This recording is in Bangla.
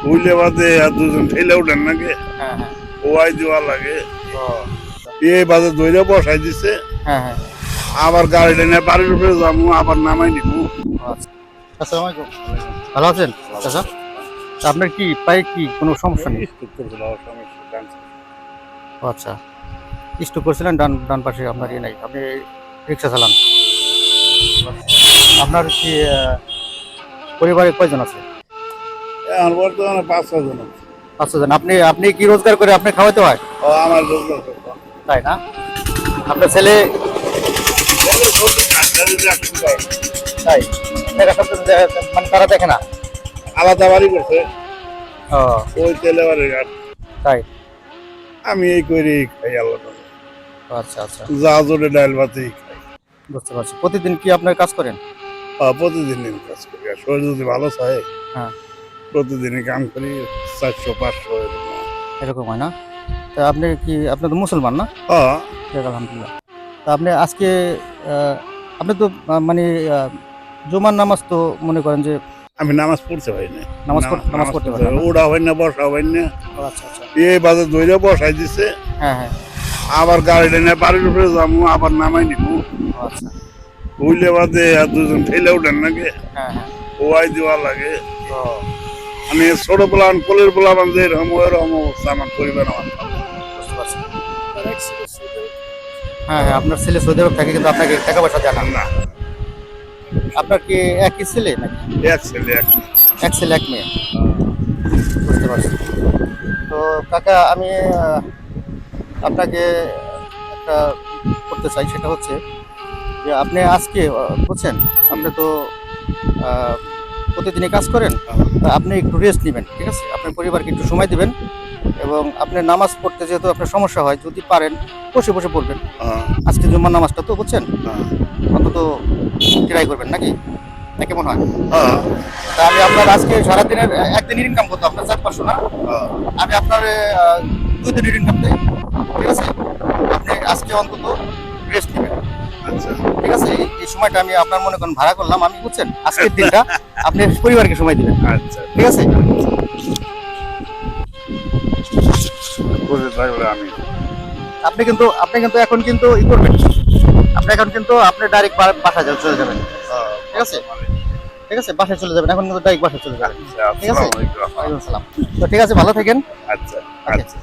উইলে বাদে আর দুজন ঠেলে উঠেন নাকি হ্যাঁ হ্যাঁ ওয়াই দেওয়া লাগে ও এই বাদে দইরা বসাই দিছে হ্যাঁ হ্যাঁ আবার গাড়িটা নিয়ে বাড়ির উপরে যাবো আবার নামাই নিবো। আচ্ছা আসসালামু আলাইকুম। ভালো আছেন চাচা? তা আপনার কি পায়ে কি কোনো সমস্যা নেই? ও আচ্ছা, স্ট্রোক করছিলেন, ডান ডান পাশে আপনার ইয়ে নাই, আপনি রিক্সা চালান। আপনার কি পরিবারে কয়জন আছে? এখন বর্তমানে 5-6 জন আছে। 5 জন। আপনি আপনি কি রোজগার করে আপনি খাওয়াতে হয়? ও আমার রোজগার করতাম তাই না? আপনার ছেলে তাই দেখা সত্ত্বেও মানে তারা দেখে না? আলাদা বাড়ি করছে ও ওই তেলে বাড়ির ঘাট তাই। আমি এই করে খাই আলাদা আচ্ছা আচ্ছা, যা জোরে ডাল ভাতেই খাই। বুঝতে পারছি। প্রতিদিন কি আপনার কাজ করেন? প্রতিদিন কাজ করি আর শরীর যদি ভালো চায় হ্যাঁ প্রতিদিনই কাম করি 400-500 এরকম। এরকম হয় না? তা আপনি কি, আপনি তো মুসলমান না? হ্যাঁ যাক আলহামদুলিল্লাহ। তা আপনি আজকে আপনি তো মানে জুমার নামাজ তো মনে করেন যে আমি নামাজ পড়তে পারি না নামাজ পড়তে পারেন না? ওড়া হয় না বসা হয় না ও আচ্ছা আচ্ছা, এই বাদে দইরা বসাই দিছে হ্যাঁ হ্যাঁ আবার গাড়িটা নিয়ে বাড়ির উপরে যাবো আবার নামাই নিবো। ও আচ্ছা, উইলে বাদে আর দুজন ঠেলে উঠেন নাকি হ্যাঁ হ্যাঁ ওয়াই দেওয়া লাগে। ও আমি ছোট পোলান কোলের পোলাবান যে এরকম ওইরকম অবস্থা আমার পরিবার আমার। বুঝতে পারছি। হ্যাঁ হ্যাঁ, আপনার ছেলে সৌদি আরব থাকে কিন্তু আপনাকে টাকা পয়সা দেয় না। না আপনার কি একই ছেলে নাকি? এক ছেলে এক মেয়ে। এক ছেলে এক মেয়ে, বুঝতে পারছি। তো কাকা আমি আপনাকে একটা করতে চাই, সেটা হচ্ছে যে আপনি আজকে বুঝছেন, আপনি তো প্রতিদিনই কাজ করেন, তা আপনি একটু রেস্ট নেবেন, ঠিক আছে? আপনার পরিবারকে একটু সময় দিবেন এবং আপনি নামাজ পড়তে যেহেতু আপনার সমস্যা হয়, যদি পারেন বসে বসে পড়বেন। আজকে জুম্মার নামাজটা তো বুঝছেন, অন্তত ট্রাই করবেন নাকি, না কেমন হয়? তা আমি আপনার আজকে সারাদিনের একদিনের ইনকাম করতো আপনার 400-500 না, আমি আপনার 2 দিনের ইনকাম দেই, ঠিক আছে? আপনি আজকে অন্তত রেস্ট নেবেন, আচ্ছা ঠিক আছে? এই সময়টা আমি আপনার মনে করেন ভাড়া করলাম, আমি বুঝছেন আজকের দিনটা আপনি পরিবারকে সময় দিবেন, আচ্ছা ঠিক আছে? বুঝতে পারলে আমি আপনি কিন্তু এখন কিন্তু ই করবেন, আপনি এখন কিন্তু আপনি ডাইরেক্ট বাসায় চলে যাবেন, ঠিক আছে? ঠিক আছে, বাসায় চলে যাবেন, এখন কিন্তু ডাইরেক্ট বাসায় চলে যাবেন, ঠিক আছে? ওয়ালাইকুম আসসালাম। তো ঠিক আছে, ভালো থাকেন। আচ্ছা Okay. আচ্ছা